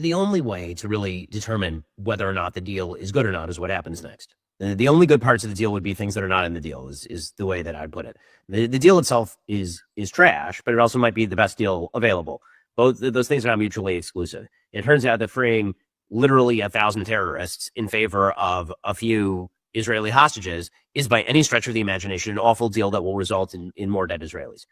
the only way to really determine whether or not the deal is good or not is what happens next. The only good parts of the deal would be things that are not in the deal is the way that I'd put it. The deal itself is trash, but it also might be the best deal available. Both those things are not mutually exclusive. It turns out that freeing literally 1,000 terrorists in favor of a few Israeli hostages is by any stretch of the imagination an awful deal that will result in more dead Israelis.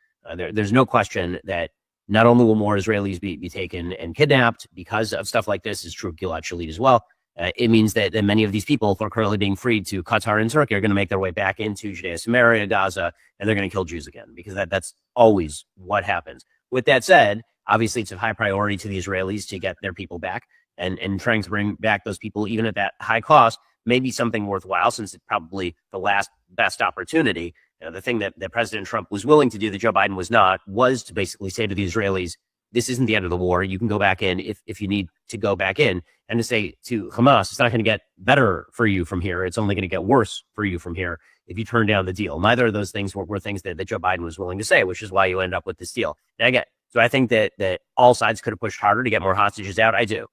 There's no question that not only will more Israelis be taken and kidnapped because of stuff like this, is true of Gilad Shalit as well. It means that many of these people who are currently being freed to Qatar and Turkey are going to make their way back into Judea, Samaria, Gaza, and they're going to kill Jews again, because that's always what happens. With that said, obviously it's a high priority to the Israelis to get their people back, and trying to bring back those people, even at that high cost, may be something worthwhile, since it's probably the last best opportunity. The thing that President Trump was willing to do that Joe Biden was not, was to basically say to the Israelis, this isn't the end of the war. You can go back in if you need to go back in. And to say to Hamas, it's not going to get better for you from here. It's only going to get worse for you from here if you turn down the deal. Neither of those things were things that Joe Biden was willing to say, which is why you end up with this deal. And again, so I think that all sides could have pushed harder to get more hostages out. I do.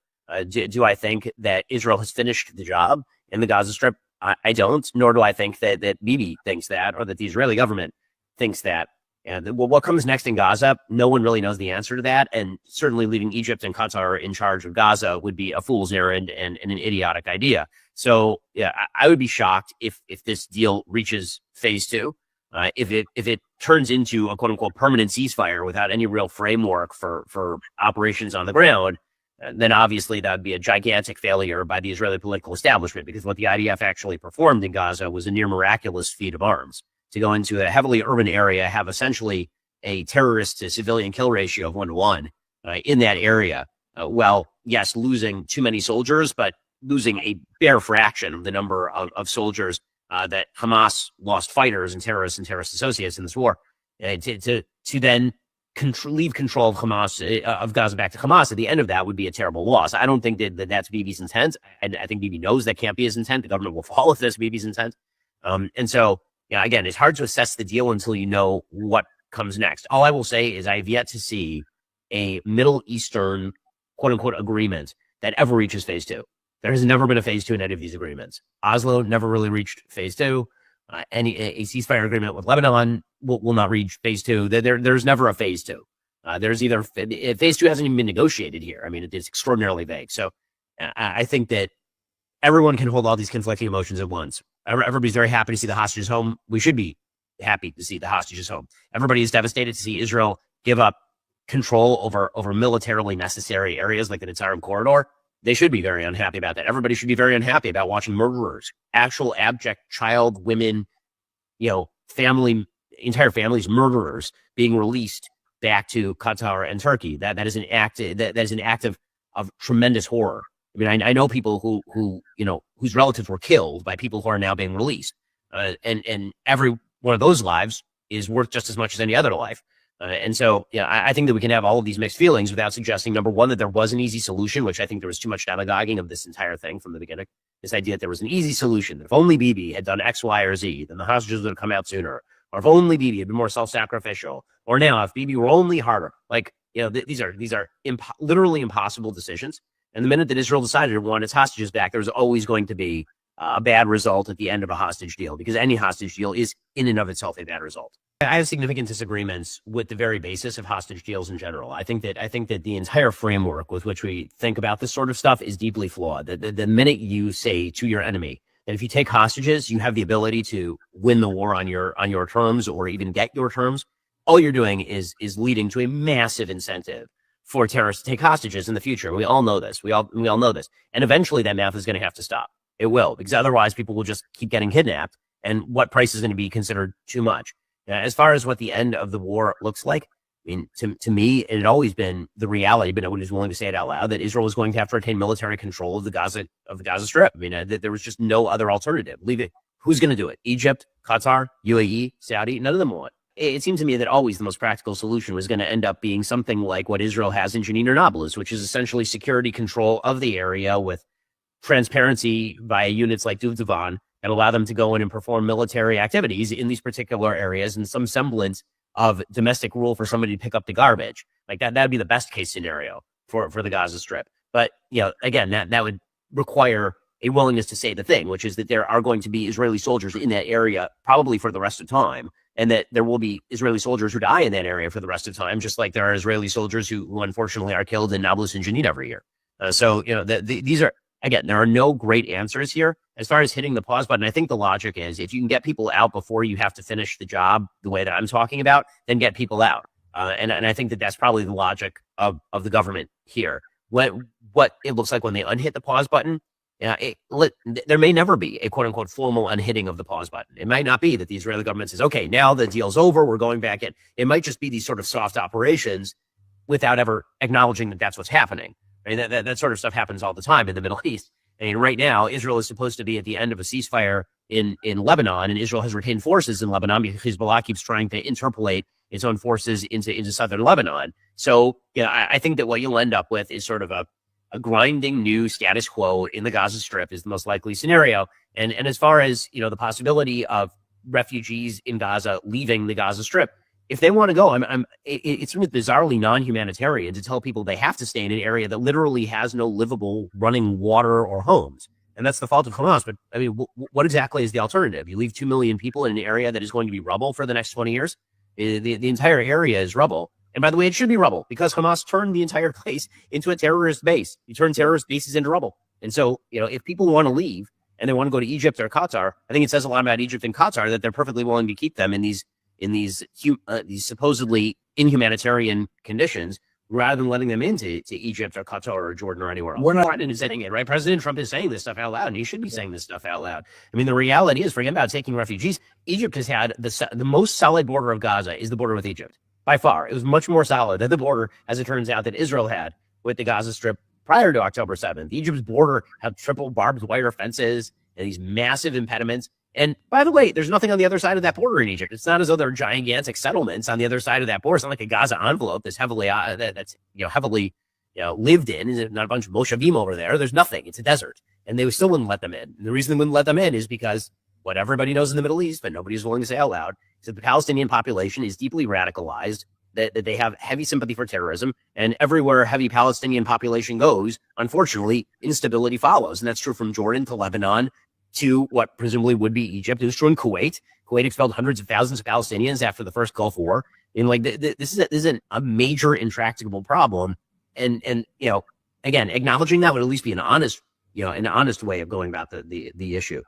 Do I think that Israel has finished the job in the Gaza Strip? I don't, nor do I think that Bibi thinks that, or that the Israeli government thinks that. And what comes next in Gaza, no one really knows the answer to that. And certainly leaving Egypt and Qatar in charge of Gaza would be a fool's errand and an idiotic idea. So yeah, I would be shocked if this deal reaches phase two. If it turns into a quote unquote permanent ceasefire without any real framework for operations on the ground, then obviously that would be a gigantic failure by the Israeli political establishment, because what the IDF actually performed in Gaza was a near miraculous feat of arms. To go into a heavily urban area, have essentially a terrorist to civilian kill ratio of 1-to-1 in that area. Well, yes, losing too many soldiers, but losing a bare fraction of the number of soldiers that Hamas lost, fighters and terrorist associates in this war. To then leave control of Hamas, of Gaza back to Hamas at the end of that would be a terrible loss. I don't think that that's Bibi's intent. I think Bibi knows that can't be his intent. The government will fall if that's Bibi's intent. And so, yeah, again, it's hard to assess the deal until you know what comes next. All I will say is I have yet to see a Middle Eastern, quote unquote, agreement that ever reaches phase two. There has never been a phase two in any of these agreements. Oslo never really reached phase two. A ceasefire agreement with Lebanon will not reach phase two. There's never a phase two. There's either phase two hasn't even been negotiated here. I mean, it is extraordinarily vague. So I think that everyone can hold all these conflicting emotions at once. Everybody's very happy to see the hostages home. We should be happy to see the hostages home. Everybody is devastated to see Israel give up control over militarily necessary areas like the Netzarim corridor. They should be very unhappy about that. Everybody should be very unhappy about watching murderers, actual abject child, women, entire families, murderers being released back to Qatar and Turkey. That is an act of tremendous horror. I mean, I know people who whose relatives were killed by people who are now being released, and every one of those lives is worth just as much as any other life. And so, I think that we can have all of these mixed feelings without suggesting, number one, that there was an easy solution, which I think there was too much demagoguing of this entire thing from the beginning. This idea that there was an easy solution, that if only Bibi had done X, Y, or Z, then the hostages would have come out sooner. Or if only Bibi had been more self-sacrificial. Or now, if Bibi were only harder. These are literally impossible decisions. And the minute that Israel decided to want its hostages back, there was always going to be a bad result at the end of a hostage deal, because any hostage deal is in and of itself a bad result. I have significant disagreements with the very basis of hostage deals in general. I think that the entire framework with which we think about this sort of stuff is deeply flawed. The minute you say to your enemy that if you take hostages, you have the ability to win the war on your terms, or even get your terms, all you're doing is leading to a massive incentive for terrorists to take hostages in the future. We all know this. We all know this. And eventually that math is going to have to stop. It will, because otherwise people will just keep getting kidnapped. And what price is going to be considered too much? As far as what the end of the war looks like, I mean, to me, it had always been the reality, but nobody was willing to say it out loud, that Israel was going to have to retain military control of the Gaza Strip. I mean, that there was just no other alternative. Leave it. Who's going to do it? Egypt, Qatar, UAE, Saudi? None of them want. It seemed to me that always the most practical solution was going to end up being something like what Israel has in Jenin or Nablus, which is essentially security control of the area with transparency via units like Duvdevan that allow them to go in and perform military activities in these particular areas, and some semblance of domestic rule for somebody to pick up the garbage. Like that'd be the best case scenario for the Gaza Strip. But again, that would require a willingness to say the thing, which is that there are going to be Israeli soldiers in that area probably for the rest of time, and that there will be Israeli soldiers who die in that area for the rest of time, just like there are Israeli soldiers who unfortunately are killed in Nablus and Jenin every year. So these are, again, there are no great answers here. As far as hitting the pause button, I think the logic is if you can get people out before you have to finish the job the way that I'm talking about, then get people out. And I think that that's probably the logic of the government here. What it looks like when they unhit the pause button, there may never be a quote unquote formal unhitting of the pause button. It might not be that the Israeli government says, okay, now the deal's over, we're going back in. It might just be these sort of soft operations without ever acknowledging that that's what's happening. I mean, that sort of stuff happens all the time in the Middle East. I mean, right now, Israel is supposed to be at the end of a ceasefire in Lebanon, and Israel has retained forces in Lebanon because Hezbollah keeps trying to interpolate its own forces into southern Lebanon. So, I think that what you'll end up with is sort of a grinding new status quo in the Gaza Strip is the most likely scenario. And as far as, the possibility of refugees in Gaza leaving the Gaza Strip, if they want to go, it's bizarrely non-humanitarian to tell people they have to stay in an area that literally has no livable running water or homes. And that's the fault of Hamas. But I mean, what exactly is the alternative? You leave 2 million people in an area that is going to be rubble for the next 20 years? The entire area is rubble. And by the way, it should be rubble because Hamas turned the entire place into a terrorist base. You turn terrorist bases into rubble. And so, if people want to leave and they want to go to Egypt or Qatar, I think it says a lot about Egypt and Qatar that they're perfectly willing to keep them in these supposedly inhumanitarian conditions rather than letting them into Egypt or Qatar or Jordan or anywhere else. We're not saying it, right? President Trump is saying this stuff out loud, and he should be saying this stuff out loud. I mean, the reality is, forget about taking refugees. Egypt has had the most solid border of Gaza is the border with Egypt. By far, it was much more solid than the border, as it turns out, that Israel had with the Gaza Strip prior to October 7th. Egypt's border had triple barbed wire fences and these massive impediments. And by the way, there's nothing on the other side of that border in Egypt. It's not as though there are gigantic settlements on the other side of that border. It's not like a Gaza envelope that's heavily lived in. Is not a bunch of Moshavim over there? There's nothing. It's a desert, and they still wouldn't let them in. And the reason they wouldn't let them in is because what everybody knows in the Middle East, but nobody's willing to say out loud, is that the Palestinian population is deeply radicalized. That they have heavy sympathy for terrorism, and everywhere a heavy Palestinian population goes, unfortunately, instability follows. And that's true from Jordan to Lebanon to what presumably would be Egypt. It was true in Kuwait. Kuwait expelled hundreds of thousands of Palestinians after the first Gulf War. And this is a major intractable problem. And again, acknowledging that would at least be an honest way of going about the issue.